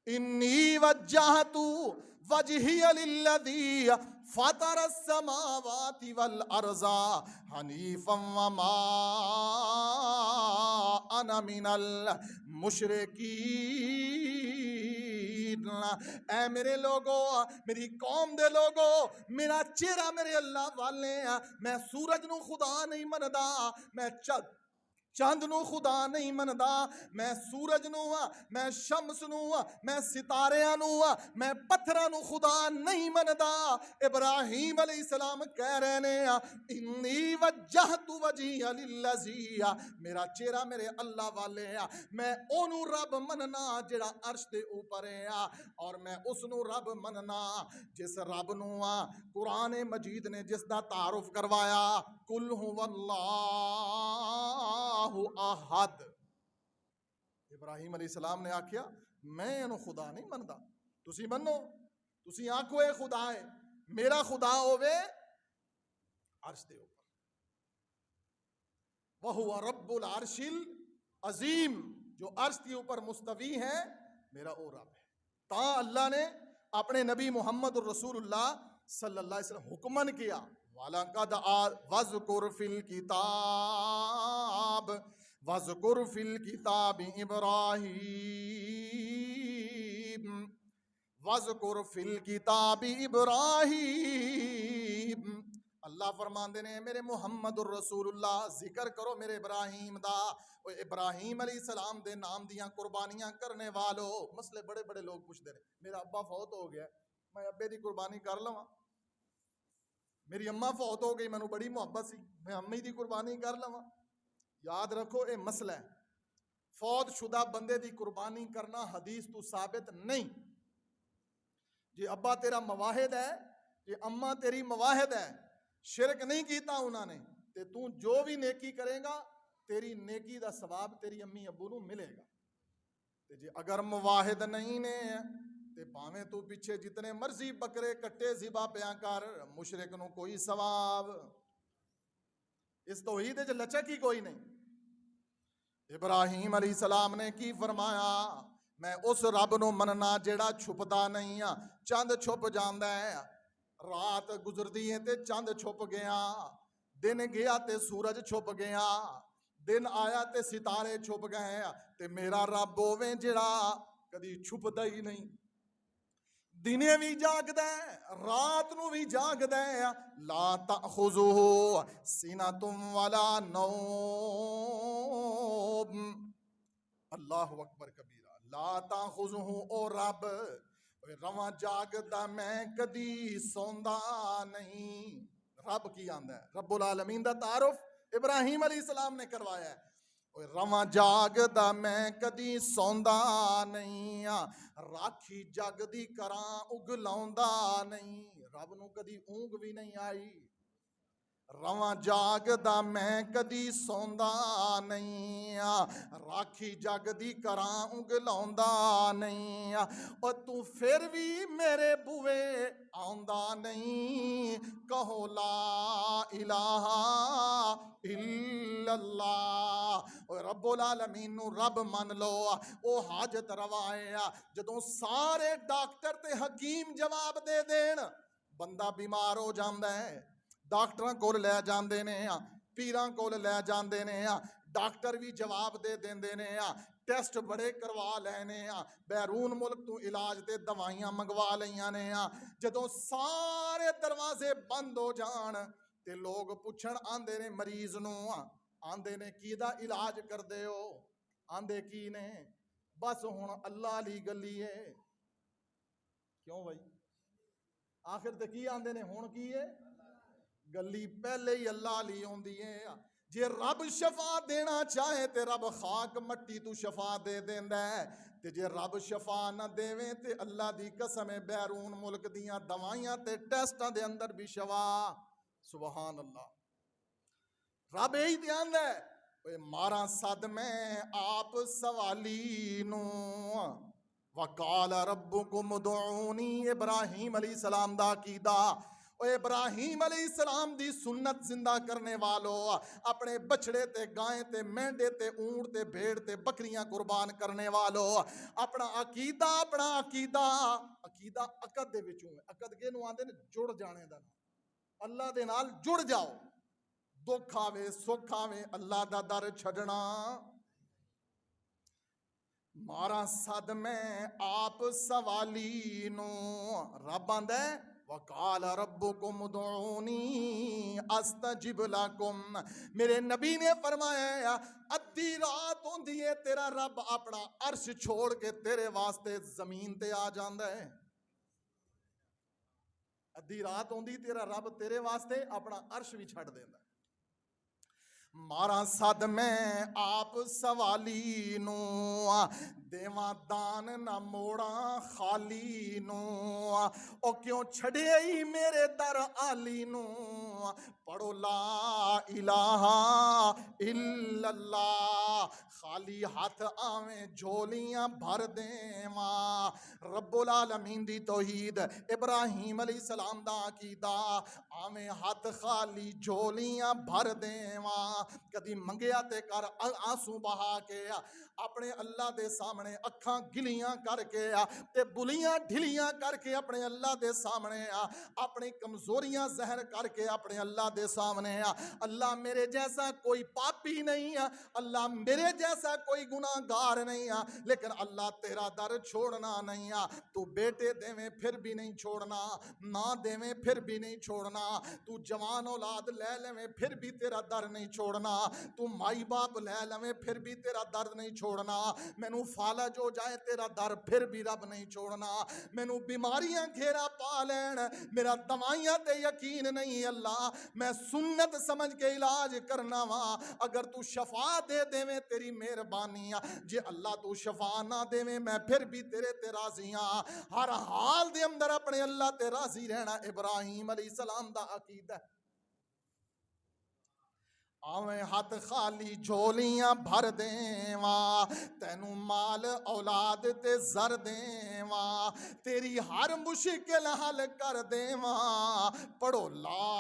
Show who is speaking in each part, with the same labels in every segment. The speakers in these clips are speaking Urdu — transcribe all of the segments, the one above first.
Speaker 1: انی وجہت وجہی للذی فطر السماوات والارض حنیفا وما انا من المشرکین۔ اے میرے لوگو، میری قوم دے لوگو، میرا چہرہ میرے اللہ والے ہیں۔ میں سورج نو خدا نہیں مندا، میں چند نو خدا نہیں مندا، میں سورج نو، میں شمس نو، میں ستاریاں نو، میں پتھراں نو خدا نہیں مندا۔ ابراہیم علیہ السلام کہہ رہے نے انی وجہت وجہی للذی، میرا چہرہ میرے اللہ والے ہیں، میں اونوں رب مننا جڑا عرش دے اوپر ہے، اور میں اس نو رب مننا جس رب نو قرآن مجید نے جس دا تعارف کروایا، قل هو اللہ احد۔ ابراہیم علیہ السلام نے آکھیا میں انہوں خدا نہیں مندا، تسی منو، تسی آکھو اے خدا ہے، میرا خدا ہووے عرش دے اوپر، وَهُوَ رَبُّ الْعَرْشِ الْعَظِيمِ، جو عرش کے اوپر مستوی ہے میرا او رب ہے۔ تا اللہ نے اپنے نبی محمد الرسول اللہ صلی اللہ علیہ وسلم حکمن کیا وَلَقَدْ وَاذْكُرْ فِي الْكِتَابِ وَاذْكُرْ فِي الْكِتَابِ إِبْرَاهِيمَ وَاذْكُرْ فِي الْكِتَابِ إِبْرَاهِيمَ۔ اللہ فرماندے نے میرے محمد الرسول اللہ ذکر کرو میرے ابراہیم دا، وہ ابراہیم علیہ السلام دے نام دیاں قربانیاں کرنے والو۔ مسئلے بڑے بڑے لوگ پوچھتے ہیں میرا ابا فوت ہو گیا، میں ابے دی قربانی کر لواں، میری اماں فوت ہو گئی، مینوں بڑی محبت سی، میں امی دی قربانی کر لواں۔ یاد رکھو اے مسئلہ ہے، فوت شدہ بندے دی قربانی کرنا حدیث تو ثابت نہیں۔ جی ابا تیرا مواحد ہے، جی اماں تیری مواحد ہے، شرک نہیں کیتا انہوں نے، تے تو جو بھی نیکی کرے گا تیری نیکی دا ثواب تیری امی ابو نو ملے گا۔ تے جی اگر مواحد نہیں نے تے پاویں تو پیچھے جتنے مرضی بکرے کٹے ذبح پیاں کر، مشرک نو کوئی ثواب، اس توحید وچ لچک ہی کوئی نہیں۔ ابراہیم علیہ السلام نے کی فرمایا میں اس رب نو مننا جیڑا چھپدا نہیں، چند چھپ جاندا ہے، رات گزردی ہے تے چند چھپ گیا، دن گیا تے سورج چھپ گیا، دن آیا تے ستارے چھپ گئے، تے میرا رب ہوویں جڑا کدی چھپدا ہی نہیں، دنے بھی جاگدا ہے رات نو بھی جاگدا ہے، لا تأخذہ سنۃ ولا نوم، اللہ اکبر کبیرہ، لا تأخذہ او رب رواں جاگدا میں کدی سوندا نہیں۔ رب کی آندا ہے، رب العالمین دا تعارف ابراہیم علیہ السلام نے کروایا ہے، رواں جاگدا میں کدی سوندا نہیں، راکھی جگ دی کراں اگلاوندا نہیں، رب نو کدی اونگ بھی نہیں آئی، رواں جاگدا میں کدی سوندا نہیں، راکھی جگ دی کراں اگلاوندا نہیں، اور تو پھر بھی میرے بوئے آوندا نہیں، کہو لا الہ الا اللہ۔ اور رب العالمین نو رب من لو، او حاجت روا ہے، جدوں سارے ڈاکٹر تے حکیم جواب دے دین بندہ بیمار ہو جاندا ہے، ڈاکٹراں کول لے جاندے نے، پیراں کول لے جاندے نے، ڈاکٹر بھی جواب دے دیندے نے، ٹیسٹ بڑے کروا لینے، بیرون ملک تو علاج تے دوائیاں منگوا لیاں نے، جدوں سارے دروازے بند ہو جان تے لوگ پوچھن آندے نے مریض نو، آندے نے کی دا علاج کر دے ہو، آندے کی نے بس ہن اللہ علی گلی ہے، کیوں بھائی آخر تے کی آندے نے ہن کی ہے گلی پہلے ہی اللہ لی ہوندی ہے۔ جے رب شفا دینا چاہے تے رب خاک مٹی تو شفا دے دیندا ہے، تے جے رب شفا نہ دیویں تے اللہ دی قسم بیرون ملک دیاں دوائیاں تے ٹیسٹاں دے اندر بھی شفا، سبحان اللہ۔ رب یہی دھیان ہے ماراں صد میں آپ سوالی نو، وقال ربکم ادعونی، ابراہیم علیہ السلام دا عقیدہ اے ابراہیم علیہ السلام دی سنت زندہ کرنے والو، اپنے بچڑے تے گائیں تے مینڈے تے اونٹ تے بھیڑ تے بکریاں قربان کرنے والو، اپنا عقیدہ عقیدہ عقد دے وچوں ہے۔ عقد کے نو آندے نے جڑ جانے دا، اللہ دے نال جڑ جاؤ، دکھ آوے سکھ آوے اللہ دا در چھڈنا۔ مارا صد میں آپ سوالی نو، رب آندے وقال ربکم ادعونی استجب لکم، میرے نبی نے فرمایا ادھی رات ہوندی ہے تیرا رب اپنا عرش چھوڑ کے تیرے واسطے زمین تے آ جاندا ہے۔ ادھی رات ہوندی تیرا رب تیرے واسطے اپنا عرش بھی چھڑ دیندا ہے۔ مارا صد میں آپ سوالی نو، دیواں دان نہ موڑاں خالی نو، او کیوں چھڑے ہی میرے در آلی نو، پڑھو لا الہ الا اللہ، خالی ہاتھ آویں جھولیاں بھر دیواں۔ رب العالمین دی توحید، ابراہیم علیہ السلام دا عقیدہ، آویں ہاتھ خالی جھولیاں بھر دیواں۔ کدی منگیا تے کر آنسو بہا کے، اپنے اللہ دے سامنے اکھاں گلیاں کر کے تے بلیاں ڈھلیاں کر کے اپنے اللہ دے سامنے، اپنی کمزوریاں ظاہر کر کے اپنے اللہ دے سامنے، اللہ میرے جیسا کوئی پاپی نہیں، اللہ میرے جیسا کوئی گناہگار نہیں، لیکن اللہ تیرا در چھوڑنا نہیں، تو بیٹے دیویں پھر بھی نہیں چھوڑنا، ماں دیویں پھر بھی نہیں چھوڑنا، تو جوان اولاد لے لیویں پھر بھی تیرا در نہیں چھوڑنا، تو مائی باپ لے لیویں پھر بھی تیرا در نہیں چھوڑنا، مینوں فالج ہو جائے تیرا در پھر بھی رب نہیں چھوڑنا، مینوں بیماریاں گھیرا پا لین میرا دوائیاں تے یقین نہیں، اللہ میں سنت سمجھ کے علاج کرنا وا، اگر تو شفا دے دیویں تیری مہربانی، جے اللہ تو شفا نہ دیویں میں پھر بھی تیرے تے راضی ہاں، ہر حال دے اندر اپنے اللہ تے راضی رہنا ابراہیم علیہ السلام دا عقیدہ۔ آویں ہاتھ خالی جھولیاں بھر دیواں، تینوں مال اولاد تے زر دیواں، تیری ہر مشکل حل کر دیواں، پڑھو لا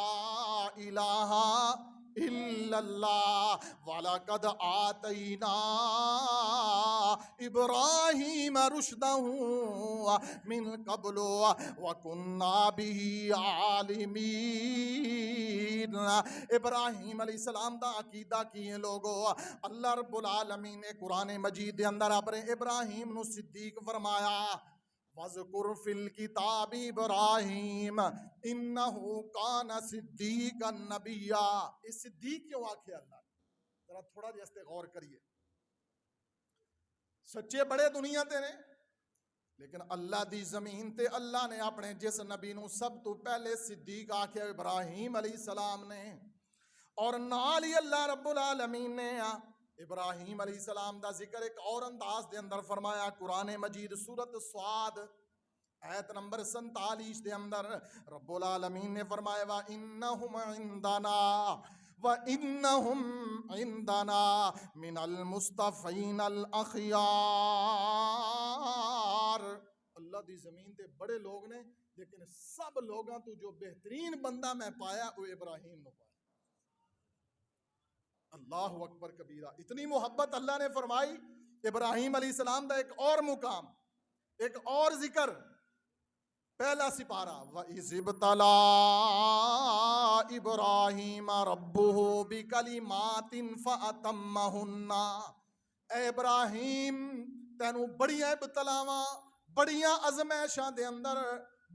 Speaker 1: الہ الا اللہ، وَلَقَدْ آتَيْنَا إِبْرَاهِيمَ رُشْدَهُ مِنْ قَبْلُ وَكُنَّا بِهِ عَالِمِينَ۔ ابراہیم علیہ السلام دا عقیدہ کیے لوگو، اللہ رب العالمین نے قرآن مجید دے اندر اپنے ابراہیم نو صدیق فرمایا، وَذْكُرْ فِي الْكِتَابِ إِبْرَاهِيمَ إِنَّهُ كَانَ صِدِّيقًا نَبِيًّا۔ اس صدیق کیوں آکھے اللہ؟ ذرا تھوڑا جیسے غور کریے، سچے بڑے دنیا تے نے، لیکن اللہ دی زمین تے اللہ نے اپنے جس نبی نو سب تو پہلے صدیق آکھے ابراہیم علیہ السلام نے، اور نال ہی اللہ رب العالمین نے ابراہیم علیہ السلام دا ذکر ایک اور انداز دے اندر فرمایا، قرآن مجید سورۃ صاد آیت نمبر 47 دے اندر رب العالمین نے فرمایا وَإِنَّهُمْ عِنْدَنَا مِنَ الْمُصْطَفَيْنَ الْأَخْيَارِ۔ اللہ دی زمین تے بڑے لوگ نے، لیکن سب لوگاں تو جو بہترین بندہ میں پایا وہ ابراہیم نے پایا۔ اللہ اکبر کبیرہ، اتنی محبت اللہ نے فرمائی ابراہیم علیہ السلام دا ایک اور مقام، ایک اور ذکر، پہلا سپارہ وَإِذِ ابْتَلَىٰ إِبْرَاهِيمَ رَبُّهُ بِكَلِمَاتٍ فَأَتَمَّهُنَّ۔ اے ابراہیم تینوں بڑیاں ابتلاواں، بڑیاں ازمائشاں دے اندر،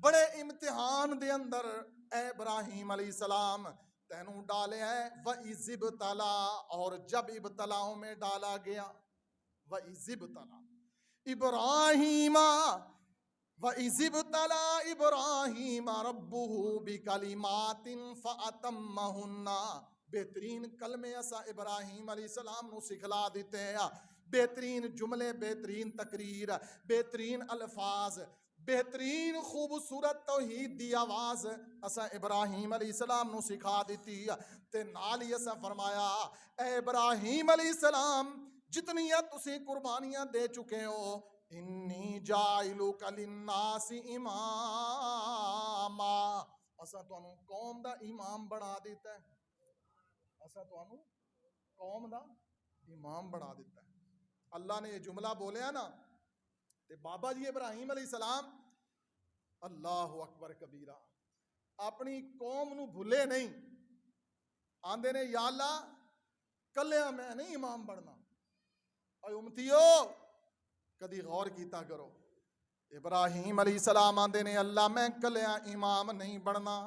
Speaker 1: بڑے امتحان دے اندر اے ابراہیم علیہ السلام تینوں ڈالے ہیں، وَإِذِ ابْتَلَىٰ، اور جب ابتلاؤں میں ڈالا گیا، وَإِذِ ابْتَلَىٰ إِبْرَاهِيمَ وَإِذِ ابْتَلَىٰ إِبْرَاهِيمَ رَبُّهُ بِكَلِمَاتٍ فَأَتَمَّهُنَّ۔ بہترین کلمے اسا ابراہیم علیہ السلام نو سکھلا دیتے ہیں، بہترین جملے، بہترین تقریر، بہترین الفاظ، بہترین خوبصورت توحید دی آواز اسا ابراہیم علیہ السلام نو سکھا دیتی، تے نال ہی اسا فرمایا اے ابراہیم علیہ السلام جتنیاں تسی قربانیاں دے چکے ہو، انی جائلک للناس اماما، اساں تانوں قوم دا امام بنا دیتا ہے، اساں تانوں قوم دا امام بنا دیتا ہے۔ اللہ نے یہ جملہ بولیا نا تے بابا جی ابراہیم علیہ السلام اللہ اکبر کبیرہ اپنی قوم نو بھولے نہیں، آندے نے یا اللہ کلیاں میں نہیں امام بننا، اے امتیو کدی غور کیتا کرو۔ ابراہیم علیہ السلام آندے نے اللہ میں کلیاں امام نہیں بننا،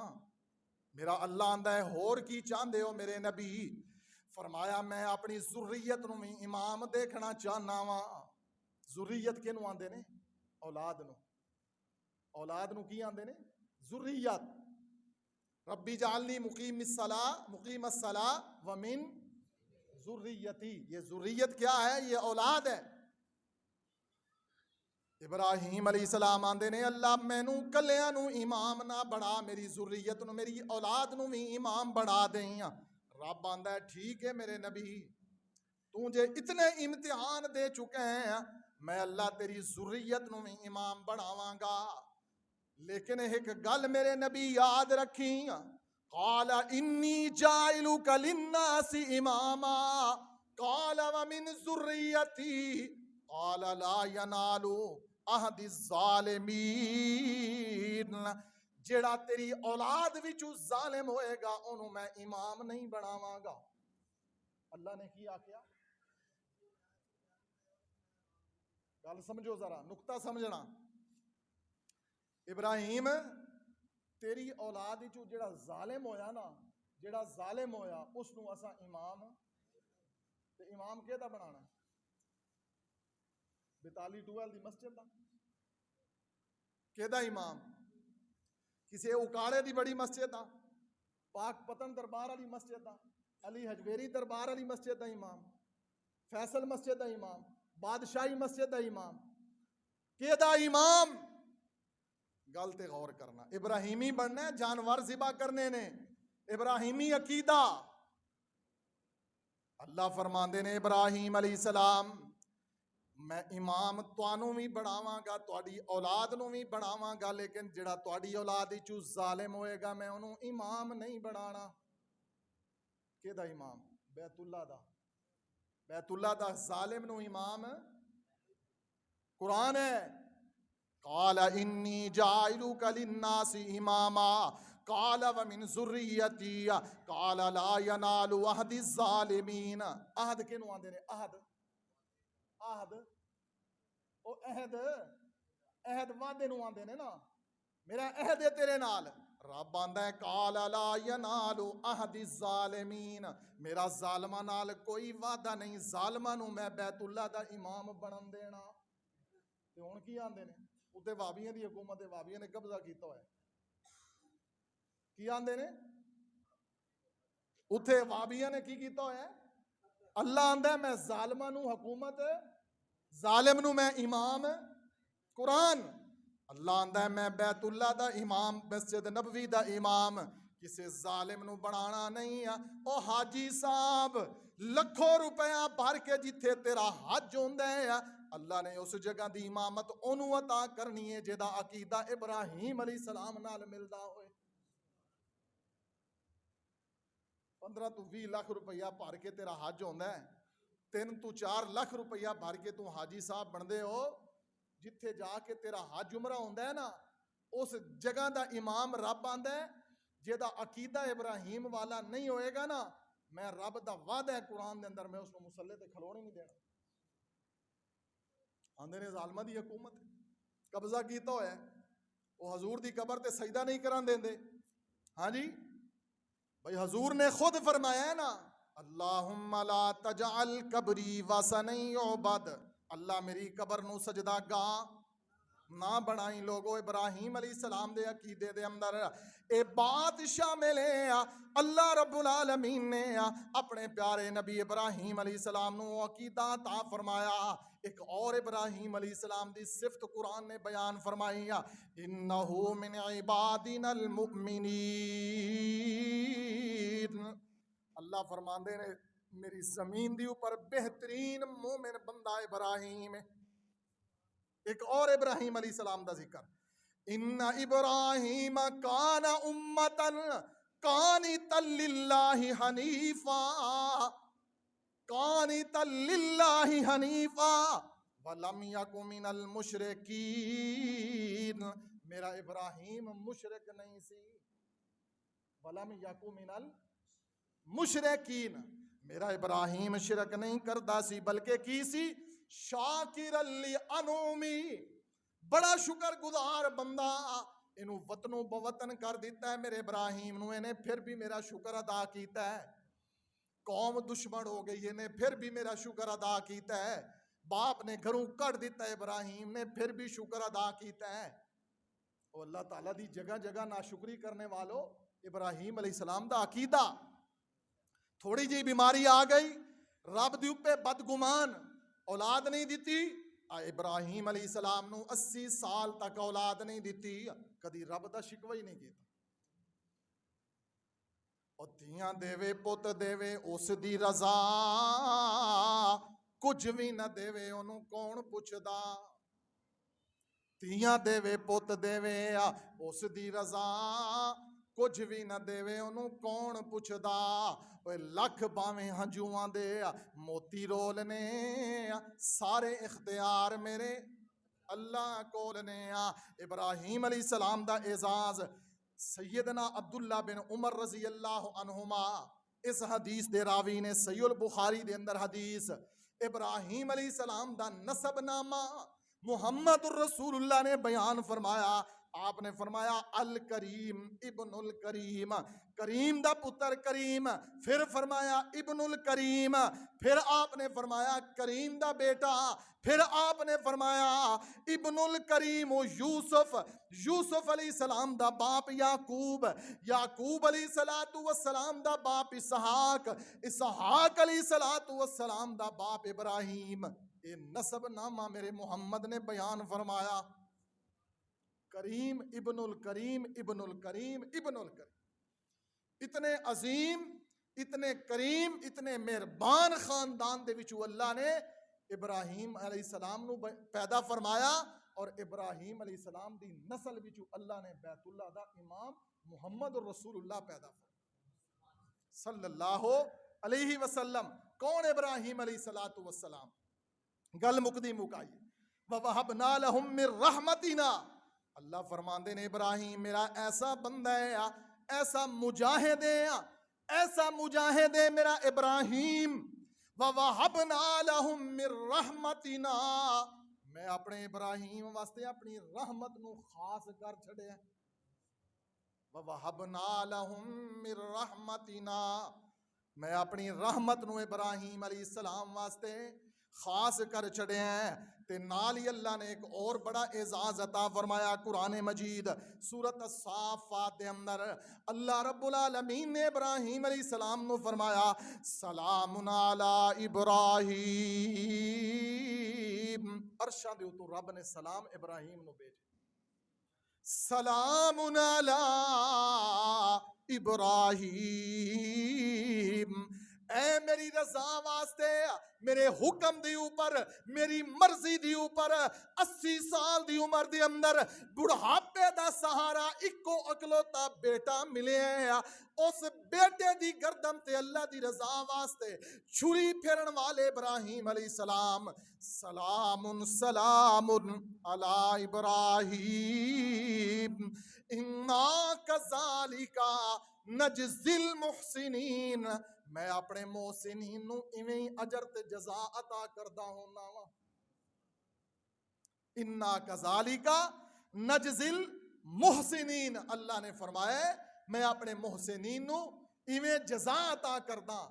Speaker 1: میرا اللہ آندا ہے ہور کی چاہندے ہو میرے نبی؟ فرمایا میں اپنی ذریت نو بھی امام دیکھنا چاہنا وا۔ ذریت کینو آندے نے؟ اولاد نو، اولاد نو کی آندے نے؟ ذریت۔ ربی جعلنی مقیم الصلاۃ ومن ذریتی، یہ ذریت کیا ہے؟ یہ اولاد ہے۔ ابراہیم علیہ السلام آندے نے اللہ مینو کلیاں نو امام نہ بنا، میری ذریت نو میری اولاد نو بھی امام بنا دیں۔ رب آندا ہے ٹھیک ہے میرے نبی، تو جے اتنے امتحان دے چکے ہیں میں اللہ تیری ذریت نو بھی امام بناواں گا، لیکن ایک گل میرے نبی یاد رکھی، قال انی جاعلک للناس اماما قال ومن ذریتی قال لا ینال عہد الظالمین، جیڑا تیری اولاد وچوں ظالم ہوئے گا انہوں میں امام نہیں بناواں گا۔ اللہ نے کی آکھیا؟ گل سمجھو ذرا، نقطہ سمجھنا۔ ابراہیم تیری اولاد وچوں جیڑا ظالم ہویا نا، جیڑا ظالم ہویا اس نو اساں امام، تے امام کیدا بنانا؟ بیتالی ٹویل دی مسجد دا کیدا امام؟ کسی اکاڑے دی بڑی مسجد دا، پاک پتن دربار والی مسجد دا، علی حجویری دربار والی مسجد دا امام، فیصل مسجد دا امام، بادشاہی مسجد دا امام، کیدا امام؟ گل تے غور کرنا۔ ابراہیمی بننا ہے، جانور ذبح کرنے نے، ابراہیمی عقیدہ۔ اللہ فرماندے نے ابراہیم علیہ السلام میں امام توانوں بھی بناواں گا، تواڈی اولاد نو بھی بناواں گا، لیکن جڑا تواڈی اولاد وچوں ظالم ہوئے گا میں انہوں امام نہیں بنانا۔ کیدا امام؟ بیت اللہ دا، بیت اللہ دا ظالم نو امام؟ قرآن ہے قال انی جاعلک للناس اماما قال ومن ذریتی قال لا ینال عہد الظالمین۔ عہد کینو آندے نے؟ عہد، عہد او عہد، عہد وعدے نو آندے نے نا، میرا عہد ہے تیرے نال۔ رب آندا ہے قال لا ینال عہد الظالمین، میرا ظالماں نال کوئی وعدہ نہیں، ظالماں نو میں بیت اللہ دا امام بنن دینا۔ تے ہن کی آندے نے؟ اتنے وابیاں دی حکومت ہے، وابیاں نے قبضہ کیتا ہوا ہے۔ کی آندے نے؟ اتنے وابیاں نے کی کیتا ہوا ہے؟ اللہ آندا ہے میں ظالماں نو حکومت، ظالم نو میں امام۔ قرآن اللہ آندا ہے میں بیت اللہ دا امام، مسجد نبوی دا امام، کسے ظالم نو بنانا نہیں۔ او حاجی صاحب لکھوں روپیہ بھر کے جتھے تیرا حج ہوندا ہے اللہ نے اس جگہ دی امامت انہوں عطا کرنی ہے جہاں عقیدہ ابراہیم علیہ السلام نال ملدا ہوئے۔ 15 تو 20 لاکھ روپیہ بھر کے تیرا حج ہوندا ہے، 3 تو 4 لاکھ روپیہ بھر کے تو حاجی صاحب بندے ہو، جتھے جا کے تیرا حج عمرہ ہوندا ہے نا اس جگہ دا امام رب آندا ہے جہاں عقیدہ ابراہیم والا نہیں ہوئے گا نا، میں رب دا وعدہ ہے قرآن دے اندر میں اس کو مصلے تے کھلونے نہیں دینا۔ آندے نے ظالمہ دی حکومت قبضہ کیتا ہوا ہے، وہ حضور دی قبر تے سجدہ نہیں کران دیندے۔ ہاں جی بھائی حضور نے خود فرمایا ہے نا اللہم لا تجعل قبری وثنا یعبد، اللہ میری قبر نو سجدہ گاہ نہ بنائیں۔ لوگو ابراہیم علیہ السلام دے عقیدے دے اندر اے بات شامل ہے، اللہ رب العالمین نے اپنے پیارے نبی ابراہیم علیہ السلام نو عقیدہ عطا فرمایا۔ ایک اور ابراہیم علیہ السلام دی صفت قرآن نے بیان فرمائی، انہو من عبادنا المؤمنین، اللہ فرماندے نے میری زمین دی اوپر بہترین مومن بندہ ابراہیم ہے۔ ایک اور ابراہیم علیہ السلام دا ذکر، ان ابراہیم کان امتن قانتا للہ حنیفا قانتا للہ حنیفا ولم یک من المشرکین. میرا ابراہیم مشرک نہیں سی. ولم یک من المشرکین. میرا ابراہیم شرک نہیں کردا سی بلکہ کی سی شاکر لانعمی. بڑا شکر گزار بندہ. انہوں وطنوں بوطن کر دیتا ہے میرے ابراہیم نو. انہیں پھر بھی میرا شکر ادا کیتا ہے. قوم دشمن ہو گئی انہیں پھر بھی میرا شکر ادا کیتا ہے. باپ نے گھروں کٹ دیتا ہے ابراہیم نے پھر بھی شکر ادا کیتا ہے. اور اللہ تعالیٰ دی جگہ جگہ ناشکری کرنے والوں ابراہیم علیہ السلام دا عقیدہ. تھوڑی جی بیماری آ گئی رب دی اوپر بدگمان اولاد نہیں دیتی. ابراہیم علیہ السلام نو 80 سال تک اولاد نہیں دیتی. کدی رب دا شکوہ ہی نہیں کیتا. اور دھیاں دیوے پوت دیوے اس دی رضا کچھ بھی نہ دیوے انہوں کون پوچھدا. دھیاں دیوے پوت دیوے اس دی رضا کچھ بھی نہ دیوے انہوں کون پوچھدا. لکھ باویں ہنجواں دے موتی رول نے سارے اختیار میرے اللہ کول نے. ابراہیم علیہ السلام دا اعزاز سیدنا عبداللہ بن عمر رضی اللہ عنہما اس حدیث دے راوی نے صحیح البخاری دے اندر حدیث ابراہیم علیہ السلام دا نسب نامہ محمد الرسول اللہ نے بیان فرمایا. آپ نے فرمایا الکریم ابن الکریم. کریم دا پتر کریم. پھر فرمایا ابن الکریم. پھر آپ نے فرمایا کریم دا بیٹا. پھر آپ نے فرمایا ابن الکریم یوسف. یوسف علیہ السلام دا باپ یعقوب. یعقوب علیہ السلام دا باپ اسحاق. اسحاق علیہ السلام دا باپ ابراہیم. یہ نسب نامہ میرے محمد نے بیان فرمایا. کریم ابن الکریم ابن الکریم ابن الکریم. اتنے عظیم اتنے کریم اتنے مہربان خاندان دے وچوں اللہ نے ابراہیم علیہ السلام نو پیدا فرمایا. اور ابراہیم علیہ السلام دی نسل وچوں اللہ نے بیت اللہ دا امام محمد الرسول اللہ پیدا فرمایا صلی اللہ علیہ وسلم. کون ابراہیم علیہ السلام؟ گل مکدی مکائیے. وَوَهَبْنَا لَهُم مِّن رَحْمَتِنَا. اللہ فرماندے نے ابراہیم میرا ایسا بندہ ہے ایسا مجاہد ہے ایسا مجاہد ہے میرا ابراہیم. وَوَهَبْنَا لَهُم مِّن رَحْمَتِنَا. میں اپنے ابراہیم واسطے اپنی رحمت نو خاص کر چھڑیا. وَوَهَبْنَا لَهُم مِّن رَحْمَتِنَا. میں اپنی رحمت نو ابراہیم علیہ السلام واسطے خاص کر چھڑے ہیں. تے نال ہی اللہ نے ایک اور بڑا اعزاز عطا فرمایا. قرآن مجید سورۃ الصافات دے اندر اللہ رب العالمین نے ابراہیم علیہ السلام نو فرمایا سلام علی ابراہیم. عرشاں دے اوتوں رب نے سلام ابراہیم نو بھیجا. سلام علی ابراہیم. اے میری رضا واسطے میرے حکم دی اوپر میری مرضی دی اوپر 80 سال دی عمر دی اندر بڑھاپے دا سہارا اکو اکلوتا بیٹا ملے ہیں. اس بیٹے دی گردن تے اللہ دی رضا واسطے چھری پھیرن والے ابراہیم علیہ السلام سلام سلام علی ابراہیم انا کذالک نجزی المحسنین. میں اپنے محسنین نو ایویں اجر تے جزا عطا کردا ہونا وا. انا کذالک نجزی المحسنین. اللہ نے فرمایا میں اپنے محسنین نو ایویں جزا عطا کردا.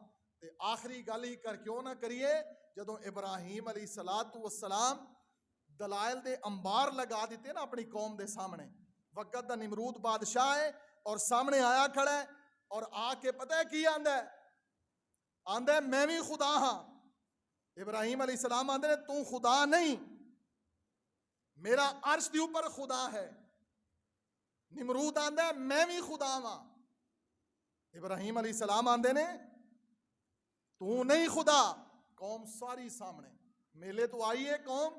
Speaker 1: تے آخری گل ہی کر کیوں نہ کریے جدوں ابراہیم علیہ السلام دلائل دے انبار لگا دیتے نا اپنی قوم دے سامنے. وقت دا نمرود بادشاہ ہے اور سامنے آیا کھڑا ہے اور آ کے پتہ ہے کی آندا ہے میں بھی خدا ہاں. ابراہیم علیہ السلام آندے نے تو خدا نہیں میرا عرش دی اوپر خدا ہے. نمرود آندا ہے میں بھی خدا ہاں. ابراہیم علیہ السلام آندے نے تو نہیں خدا. قوم ساری سامنے میلے تو آئی ہے قوم.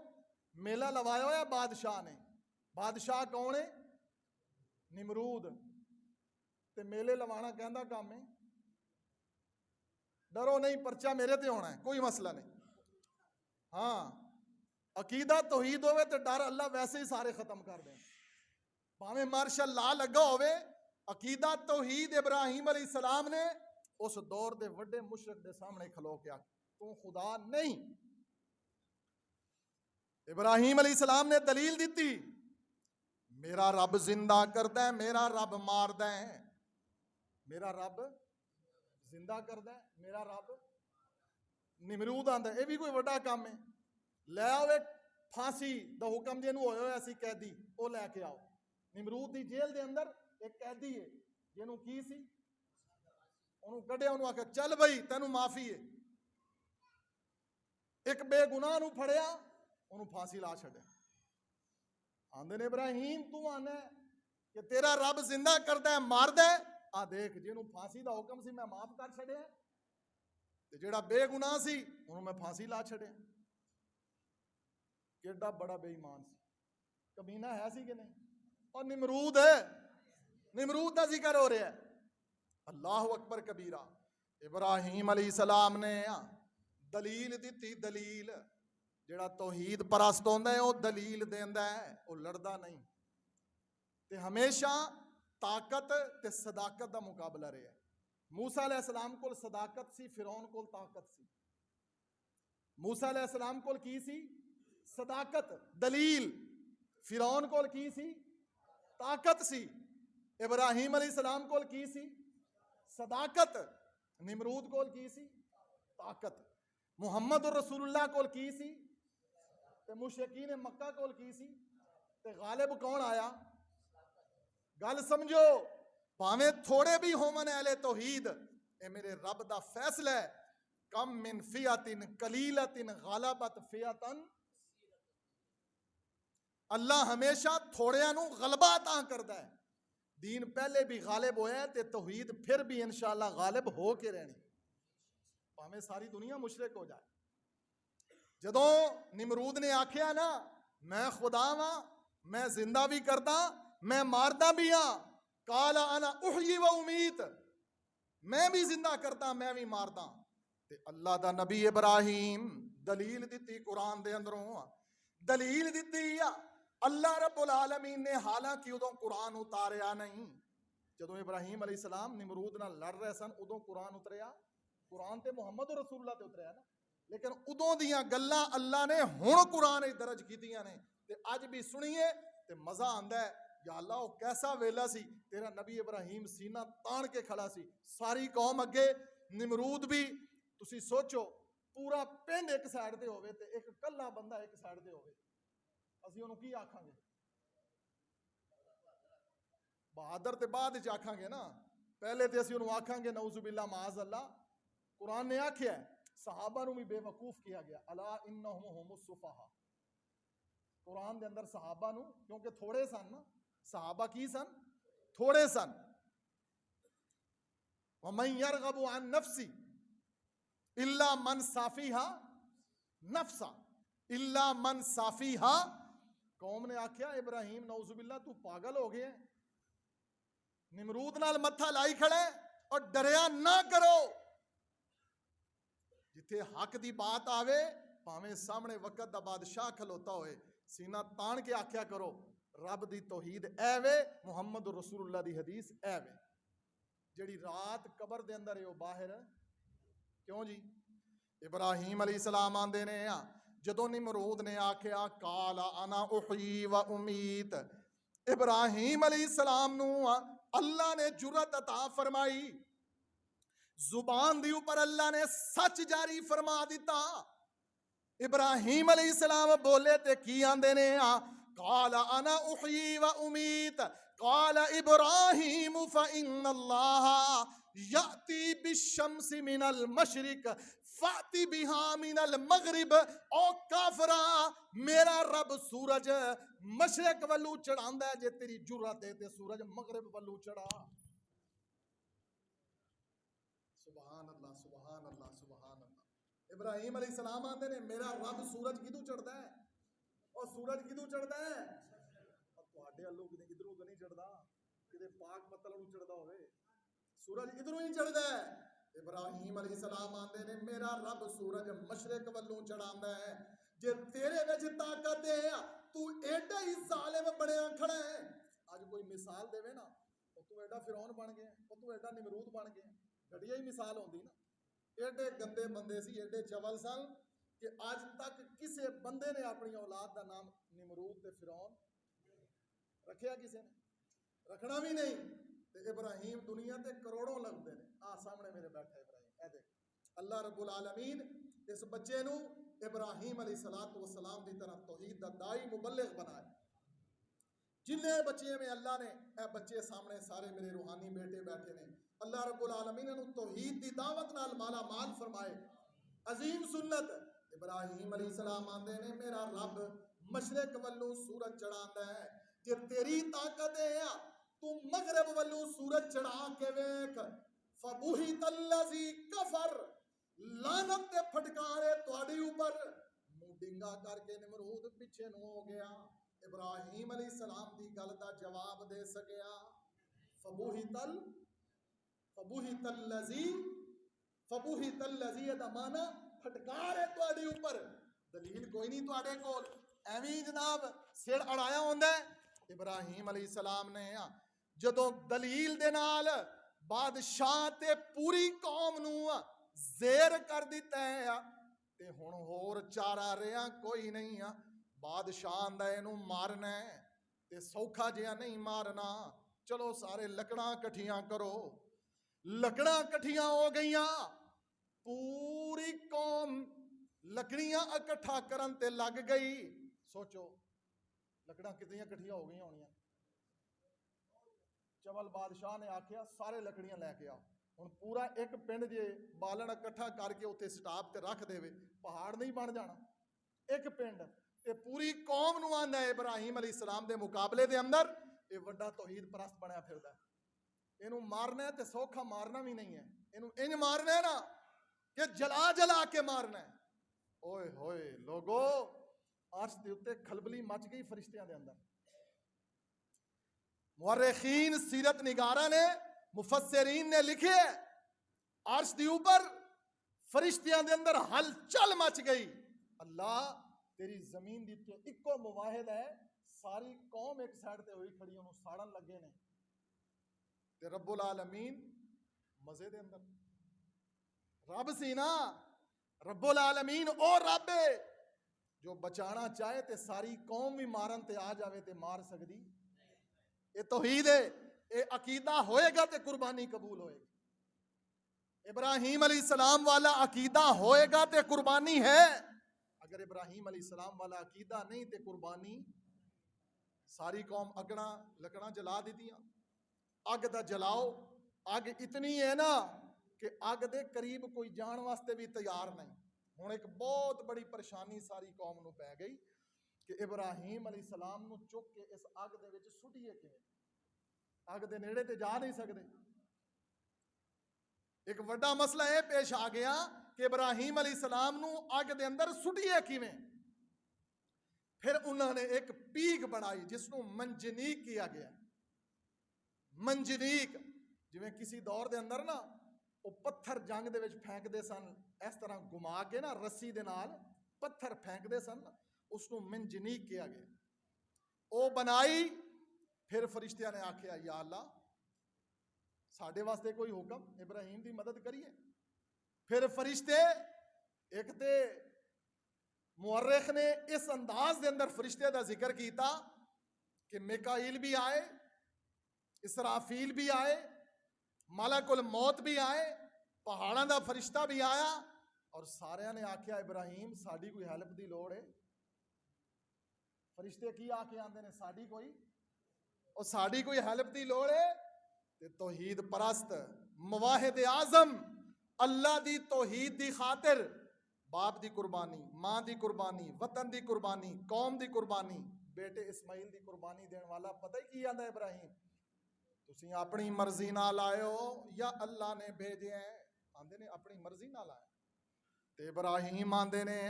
Speaker 1: میلہ لوایا ہوا بادشاہ نے. بادشاہ کون ہے؟ نمرود تے میلے لوانا کہندا کام ہے. ڈرو نہیں، پرچہ میرے تے ہونا ہے، کوئی مسئلہ نہیں. ہاں عقیدہ توحید ہوئے تے ڈر اللہ ویسے ہی سارے ختم کر دیں. پاویں مارشل لا لگا ہوئے، عقیدہ توحید ابراہیم علیہ السلام نے اس دور دے وڈے مشرک دے سامنے کھلو کے تو خدا نہیں. ابراہیم علیہ السلام نے دلیل دیتی، میرا رب زندہ کردا ہے، میرا رب ماردا ہے. میرا رب زندہ کردا ہے، میرا رب. نمرود آندا ہے، یہ بھی کوئی وڈا کام ہے. لے آؤ ایک پھانسی دا حکم جنوں ہوئے ہوئے ایسی قیدی، وہ لے کے آؤ. نمرود دی جیل دے اندر ایک قیدی ہے جنوں کی سی، انہوں کڈیا، انہوں آکھیا چل بھائی تینوں معافی ہے. ایک بے گناہ نوں پھڑیا، انہوں پھانسی لا چھڑیا. آندے نے ابراہیم تو آنا ہے کہ تیرا رب زندہ کردا ہے ماردا ہے، آ دیکھ جنوں پھانسی دا حکم سی میں معاف کر چھڑیا تے جیڑا بے گناہ سی انہوں میں پھانسی لا چھڑیا. کیڈا بڑا بے ایمان سی، کمینہ ہے سی کہ نہیں. اور نمرود ہے، نمرود دا ذکر ہو رہا ہے. اللہ اکبر کبیرہ. ابراہیم علیہ السلام نے دلیل دیتی، دلیل. جڑا توحید پرست ہوندا ہے وہ دلیل دیندا ہے، وہ لڑدا نہیں. تے ہمیشہ طاقت تے صداقت دا مقابلہ رہا ہے. موسیٰ علیہ السلام کول صداقت سی، فرعون کول طاقت سی. موسیٰ علیہ السلام کول کی سی؟ صداقت، دلیل. فرعون کول کی سی؟ طاقت سی. ابراہیم علیہ السلام کول کی سی؟ صداقت. نمرود کول کی سی؟ طاقت. محمد رسول اللہ کول کی سی؟ تے مشرکین مکہ کول کی سی؟ تے غالب کون آیا؟ گل سمجھو، پاویں تھوڑے بھی ہومن اہل توحید، اے میرے رب دا فیصلہ ہے. کم من فیات قلیلۃ غلبت فیۃ. اللہ ہمیشہ تھوڑیاں نو غلبہ عطا کردا ہے. دین پہلے بھی غالب ہویا ہے تے توحید پھر بھی انشاءاللہ غالب ہو کے رہنی، پاویں ساری دنیا مشرک ہو جائے. جدوں نمرود نے آکھیا نا میں خدا ہاں، میں زندہ بھی کردا، میں ماردا بھی ہاں. قال انا احیی و امیت، میں بھی زندہ کردا میں بھی ماردا. تے اللہ دا نبی ابراہیم دلیل دیتی قرآن دے اندروں، دلیل دیتی. اللہ رب العالمین نے حالانکہ ادوں قرآن اتاریا نہیں. جدوں ابراہیم علیہ السلام نمرود نال لڑ رہے سن ادوں قرآن اتریا. قرآن تے محمد رسول اللہ تے اتریا نا، لیکن ادوں دیاں گلاں اللہ نے ہن قرآن درج کیتیاں نے تے اج بھی سنیے تے مزہ آندا ہے. یا اللہ وہ کیسا ویلا سی، تیرا نبی ابراہیم سینہ تان کے کھڑا سی، ساری قوم اگے. نمرود بھی تسی سوچو پورا پنڈ ایک سائڈ تے ہوئے تے ایک کلا بندہ ایک سائڈ تے ہوئے، اسی انہوں کی آکھاں گے؟ بہادر تے بعد وچ آکھاں گے نا، پہلے تے اسی انہوں آکھاں گے نعوذ باللہ معاذ اللہ. قرآن نے آکھیا ہے صحابہ نو بھی بے وقوف کیا گیا، الا انہم هم الصفہاء. قرآن دے اندر صحابہ نو کیونکہ تھوڑے سن نا، صحابہ کی سن؟ تھوڑے سن. وَمَن يَرْغَبُ عَن نَفْسِ إِلَّا مَنْ صَافِيهَا نَفْسًا إِلَّا مَنْ صَافِيهَا. قوم نے آکھیا ابراہیم نعوذ باللہ تو پاگل ہو گئے، نمرود نال متھا لائی کھڑے اور ڈریا نہ کرو. جتھے حق دی بات آوے پاویں سامنے وقت دا بادشاہ کھلوتا ہوئے سینہ تان کے آکھیا کرو رب دی توحید اے وے، محمد رسول اللہ دی حدیث اے وے. جڑی رات قبر دے اندر ہے وہ باہر کیوں جی؟ ابراہیم علیہ السلام آندے نے جدوں نمرود نے آکھیا قال انا احیی و امیت، ابراہیم علیہ السلام نو اللہ نے جرأت عطا فرمائی، زبان دی اوپر اللہ نے سچ جاری فرما دیتا. ابراہیم علیہ السلام بولے تے کی آندے نے قال انا احیی و امیت. قال ابراہیم فإن اللہ یأتی بالشمس من المشرق فأتی بها من المغرب. او کافرا میرا رب سورج مشرق والو چڑھاندا ہے، جے تیری جرأت ہے تے سورج مغرب والو چڑھا. سبحان اللہ سبحان اللہ سبحان اللہ. ابراہیم علیہ السلام آندے نے میرا رب سورج کدوں چڑھدا ہے، اور سورج کدوں چڑھدا ہے، اور تواڈے والوں ادھروں تو نہیں چڑھدا. ਕਿਤੇ ਪਾਕ ਪੱਤਲ ਨੂੰ ਚੜਦਾ ਹੋਵੇ, ਸੂਰਜ ਇਧਰੋਂ ਹੀ ਚੜਦਾ ਹੈ। ਇਬਰਾਹੀਮ ਅਲੈਹਿਸਲਾਮ ਆਂਦੇ ਨੇ ਮੇਰਾ ਰੱਬ ਸੂਰਜ ਮਸ਼ਰਕ ਵੱਲੋਂ ਚੜਾਉਂਦਾ ਹੈ। ਜੇ ਤੇਰੇ ਵਿੱਚ ਤਾਕਤ ਹੈ ਤੂੰ ਐਡਾ ਹੀ ਜ਼ਾਲਿਮ ਬਣਿਆ ਖੜਾ ਹੈ। ਅੱਜ ਕੋਈ ਮਿਸਾਲ ਦੇਵੇ ਨਾ, ਉਹ ਤੂੰ ਐਡਾ ਫਿਰੌਨ ਬਣ ਗਿਆ, ਉਹ ਤੂੰ ਐਡਾ ਨਿਮਰੂਦ ਬਣ ਗਿਆ, ਘਟੀਆ ਹੀ ਮਿਸਾਲ ਹੁੰਦੀ ਨਾ। ਐਡੇ ਗੰਦੇ ਬੰਦੇ ਸੀ, ਐਡੇ ਚਵਲ ਸਨ کہ آج تک کسی بندے نے اپنی اولاد کا نام نمرود تے فرعون رکھیا، کسی نے رکھنا بھی نہیں۔ تے ابراہیم دنیا تے کروڑوں لگتے ہیں، سامنے میرے بیٹھا ابراہیم، اے دیکھ اللہ رب العالمین اس بچے نو ابراہیم علیہ السلام دی طرف توحید دا دائی مبلغ بنائے۔ جنہیں بچے میں اللہ نے اے بچے سامنے سارے میرے روحانی بیٹے بیٹھے نے، اللہ رب العالمین نے توحید دی دعوت نال مالا مال فرمائے۔ عظیم سنت ابراہیم علیہ السلام آندے نے میرا رب مشرق والوں سورج چڑھاندا ہے، جے تیری طاقت ہے تو مغرب والوں سورج چڑھا کے ویکھ۔ فبہت الذی کفر، لعنت تے پھٹکارے تہاڈی اوپر۔ منہ ڈنگا کر کے نمرود پیچھے نو ہو گیا، ابراہیم علیہ السلام دی گل دا جواب دے سکیا۔ فبہت الذی دا مانا پھٹکار ہے تہاڈے اوپر، دلیل کوئی نہیں تہاڈے کول، ایویں جناب سر اڑایا ہوندا ہے۔ ابراہیم علیہ السلام نے جدوں دلیل دے نال بادشاہ تے پوری قوم نو زیر کر دیتا ہے تے ہن ہور چارہ رہا کوئی نہیں، بادشاہ آندا اینو مارنا ہے تے سوکھا جہا نہیں مارنا، چلو سارے لکڑاں کٹھیاں کرو۔ لکڑاں کٹھیاں ہو گئیاں، پوری قوم لکڑیاں اکٹھا کرن تے لگ گئی۔ سوچو لکڑاں کتنی کٹھیاں ہو گئیاں ہونیاں۔ چول بادشاہ نے آکھیا سارے لکڑیاں لے کے آؤ۔ ہن پورا ایک پنڈ جے بالن اکٹھا کر کے اتنے سٹاپ تے رکھ دے، پہاڑ نہیں بن جانا۔ ایک پنڈ تے پوری قوم نو آندا ہے ابراہیم علیہ السلام دے مقابلے دے اندر اے وڈا توحید پرست بنیا پھردا ہے۔ اینو مارنا ہے تے سوکھا مارنا بھی نہیں ہے، اینو انج مارنا ہے نا کہ جلا جلا کے مارنا ہے۔ اوئے ہوئے لوگو عرش دے اوتے کھلبلی مچ گئی فرشتیاں دے اندر۔ مورخین سیرت نگاراں نے مفسرین نے لکھے عرش دے اوپر فرشتیاں دے اندر ہلچل مچ گئی۔ اللہ تیری زمین دی تے اکو مواحد ہے، ساری قوم ایک سائڈ تے ہوئی کھڑی انہوں ساڑن لگے نے تے رب العالمین مزے دے اندر رب سی نا، رب العالمین او رب ہے جو بچانا چاہے تے ساری قوم بھی مارن تے آ جاوے تے مار سکدی۔ اے توحید ہے، اے عقیدہ ہوئے گا تے قربانی قبول ہوئے گی۔ ابراہیم علیہ السلام والا عقیدہ ہوئے گا تے قربانی ہے، اگر ابراہیم علیہ السلام والا عقیدہ نہیں تے قربانی۔ ساری قوم اگڑا لکڑاں جلا دیتیاں، اگ دا جلاؤ، اگ اتنی ہے نا کہ اگ دے قریب کوئی جان واسطے بھی تیار نہیں۔ ہن ایک بہت بڑی پریشانی ساری قوم نو پہ گئی کہ ابراہیم علیہ السلام نو چک کے اس اگ دے وچ سٹیے کیویں؟ اگ دے نیڑے تے جا نہیں سکدے۔ ایک وڈا مسئلہ یہ پیش آ گیا کہ ابراہیم علیہ السلام نو اگ دے اندر سٹیے کیویں؟ پھر انہوں نے ایک پیک بنائی جس نو منجنیق کیا گیا۔ منجنیق جویں کسی دور دے اندر نا وہ پتھر جنگ دے وچ پھینک دے سن، اس طرح گما کے نا رسی دے نال پتھر پھینک دے سن، اس نو منجنیق کیا گیا۔ او بنائی، پھر فرشتیاں نے آکھیا یا اللہ ساڈے واسطے کوئی حکم، ابراہیم دی مدد کریے۔ پھر فرشتے ایک تے مورخ نے اس انداز دے اندر فرشتے دا ذکر کیتا کہ میکائیل بھی آئے، اسرافیل بھی آئے، ملک الموت بھی آئے، پہاڑاں دا فرشتہ بھی آیا، اور سارے نے آکھیا ابراہیم ساڈی کوئی ہیلپ دی لوڑ ہے۔ فرشتے کی آکھے آندے نے ساڈی کوئی، اور ساڈی کوئی ہیلپ دی لوڑ ہے تے توحید پرست مواحد اعظم اللہ دی توحید دی خاطر باپ دی قربانی، ماں دی قربانی، وطن دی قربانی، قوم دی قربانی، بیٹے اسماعیل دی قربانی دین والا پتہ ہی کی آندا ہے ابراہیم تسی اپنی مرضی نال آئے ہو یا اللہ نے بھیجے ہیں؟ آندے نے اپنی مرضی نال آئے تے ابراہیم آندے نے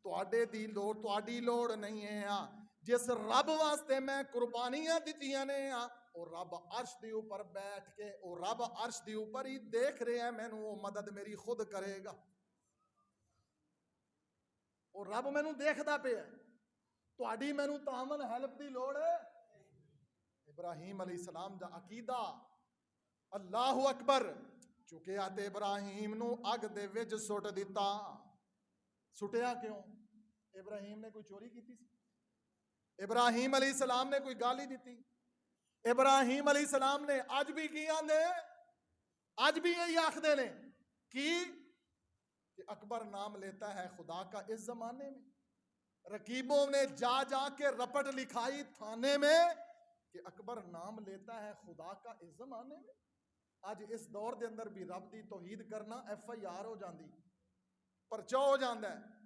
Speaker 1: تواڈے دی لوڑ تواڈی لوڑ نہیں ہے، جس رب واسطے میں قربانیاں دیتیاں نے وہ رب عرش دی اوپر بیٹھ کے وہ رب عرش دی اوپر ہی دیکھ رہے ہیں مینوں وہ مدد میری خود کرے گا وہ رب مینوں دیکھدا پیا تہاڈی مینوں تعاون ہیلپ دی لوڑ ہے ابراہیم علیہ السلام دا عقیدہ اللہ اکبر چکیا تے ابراہیم نو اگ دے وچ سٹ دیتا سٹیا کیوں ابراہیم نے کوئی چوری کیتی سی ابراہیم علیہ السلام نے کوئی گالی دیتی ابراہیم علیہ السلام نے اج بھی کی آندے اج بھی یہی آخدے نے کہ اکبر نام لیتا ہے خدا کا اس زمانے میں رقیبوں نے جا جا کے رپٹ لکھائی تھانے میں کہ اکبر نام لیتا ہے خدا کا اس زمانے میں اج اس دور دے اندر بھی رب دی توحید کرنا ایف آئی آر ہو جاندی پرچہ ہو جاندا ہے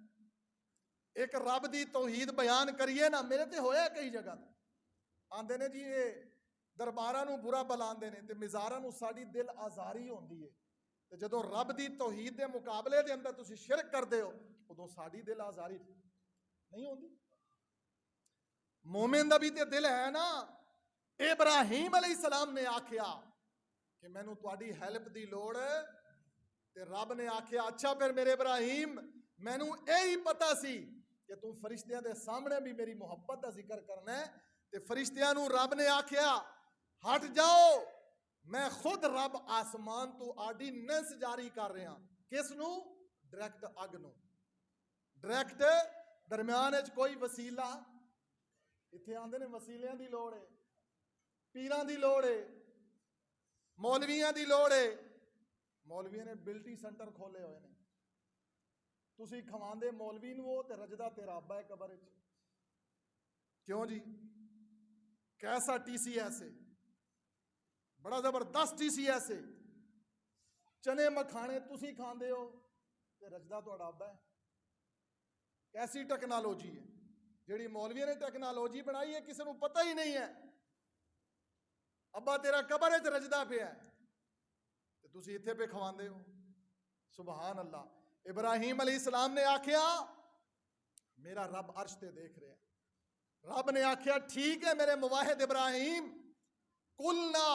Speaker 1: ایک رب دی توحید بیان کریے نا میرے تے ہویا کئی جگہ آندے نے جی یہ درباراں نو برا بلاندے نے تے مزاراں نو ساڈی دل آزاری ہوندی ہے تے جدوں رب دی توحید دے مقابلے دے اندر تسی شرک کردے ہو ادوں ساڈی دل آزاری نہیں ہوندی مومن دا بھی تے دل ہے نا ابراہیم علیہ السلام نے آکھیا کہ مینوں تہاڈی ہیلپ دی لوڑ ہے تے رب نے آکھیا اچھا پھر میرے ابراہیم مینوں یہی پتہ سی کہ تم فرشتیاں دے سامنے بھی میری محبت دا ذکر کرنا ہے تے فرشتیاں نو رب نے آکھیا ہٹ جاؤ میں خود رب آسمان تو آرڈیننس جاری کر رہا کس نو ڈائریکٹ اگ نو ڈائریکٹ درمیان وچ کوئی وسیلہ اتنے آندے نے وسیلیاں دی لوڑ ہے پیراں دی لوڑ ہے مولویاں دی لوڑ ہے مولویاں نے بلٹی سینٹر کھولے ہوئے نے تسی کھواندے مولوی نو تے رجدہ تیرا ابا ہے قبر وچ کیوں جی کیسا ٹی سی ایس ہے بڑا زبردست ٹی سی ایس ہے چنے مکھانے تسی کھاندے ہو تے رجدہ تہاڈا ابا ہے کیسی ٹیکنالوجی ہے جیڑی مولوی نے ٹیکنالوجی بنائی ہے کسی نو پتہ ہی نہیں ہے ابا تیرا قبر ہے تے رجدہ پہ ہے تے تسی ایتھے پہ کھواندے ہو سبحان اللہ ابراہیم علیہ السلام نے آکھیا میرا رب عرش تے دیکھ رہے ہیں رب نے آکھیا ٹھیک ہے میرے مواحد ابراہیم قلنا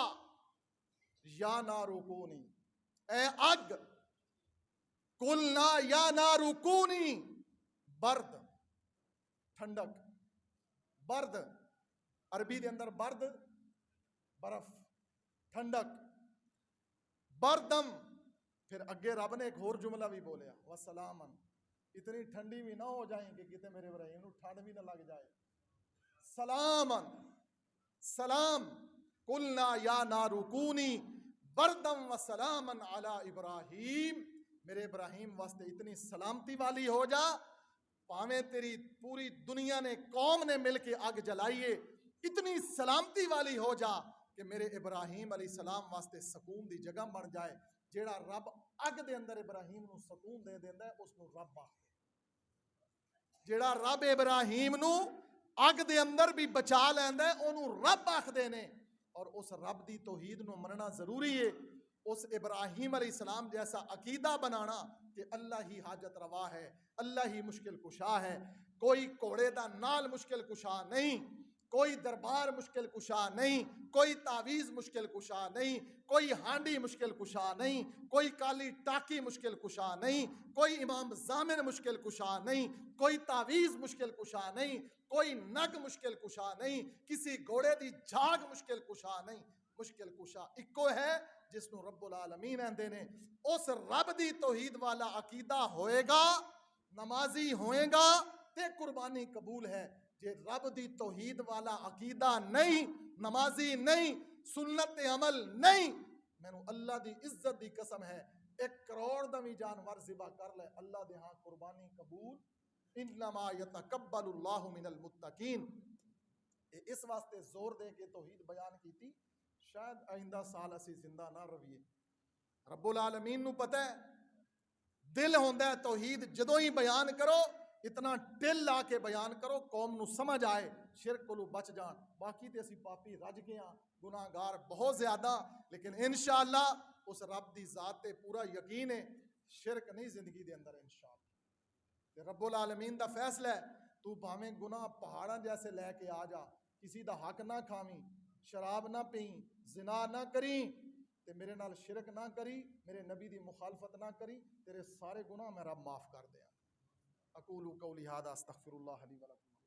Speaker 1: یا نارو کونی اے اگ قلنا یا نارو کونی برد ٹھنڈک برد عربی دے اندر برد برف ٹھنڈک بردم پھر اگے رب نے ایک اور جملہ بھی بولیا وسلامن اتنی ٹھنڈی بھی نہ ہو جائیں کہ کتے میرے ابراہیم نو ٹھنڈ بھی نہ لگ جائے سلامن سلام قلنا یا نارو کونی بردم وسلامن علی ابراہیم میرے ابراہیم واسطے اتنی سلامتی والی ہو جا پاویں تیری پوری دنیا نے قوم نے مل کے آگ جلائیے اتنی سلامتی والی ہو جا کہ میرے ابراہیم علیہ السلام واسطے سکون دی جگہ بن جائے جیڑا رب اگ دے اندر ابراہیم نو سکون دے دیندا ہے اس نو رب آکھدے جیڑا رب ابراہیم نو اگ دے اندر بھی بچا لیندا ہے اونوں رب آکھدے نے اور اس رب دی توحید نو مننا ضروری ہے اس ابراہیم علیہ السلام جیسا عقیدہ بنانا کہ اللہ ہی حاجت روا ہے اللہ ہی مشکل کشا ہے کوئی گھوڑے دا نال مشکل کشا نہیں کوئی دربار مشکل کشا نہیں کوئی تعویذ مشکل کشا نہیں کوئی ہانڈی مشکل کشا نہیں کوئی کالی ٹاکی مشکل کشا نہیں کوئی امام ضامن مشکل کشا نہیں کوئی تعویذ مشکل کشا نہیں کوئی نگ مشکل کشا نہیں کسی گھوڑے دی جھاگ مشکل کشا نہیں مشکل کشا اکو ہے جس نو رب العالمین آندے نے اس رب دی توحید والا عقیدہ ہوئے گا نمازی ہوئے گا تے قربانی قبول ہے جے رب دی توحید والا عقیدہ نہیں نمازی نہیں سنت عمل نہیں مینوں اللہ دی عزت دی قسم ہے 1 کروڑ دا بھی جانور ذبح کر لے اللہ دے ہاں قربانی قبول انما یتقبل اللہ من المتقین اس واسطے زور دے کے توحید بیان کیتی شاید آئندہ سال اسی زندہ نہ رویے رب العالمین نو پتہ ہے دل ہوندا ہے توحید جدوں ہی بیان کرو اتنا ٹل لا کے بیان کرو قوم نو سمجھ آئے شرک کو بچ جان باقی تے اسی پاپی رج گئے ہاں گناہگار بہت زیادہ لیکن انشاءاللہ اس رب دی ذات تے پورا یقین ہے شرک نہیں زندگی دے اندر انشاءاللہ تے رب العالمین دا فیصلہ ہے تو بھاویں گناہ پہاڑاں جیسے لے کے آ جا، کسی دا حق نہ کھاویں، شراب نہ پئیں، زنا نہ کریں تے میرے نال شرک نہ کری، میرے نبی دی مخالفت نہ کری، تیرے سارے گناہ میں رب معاف کر دیا۔ اقول قولی ھذا استغفر اللہ لی ولکم۔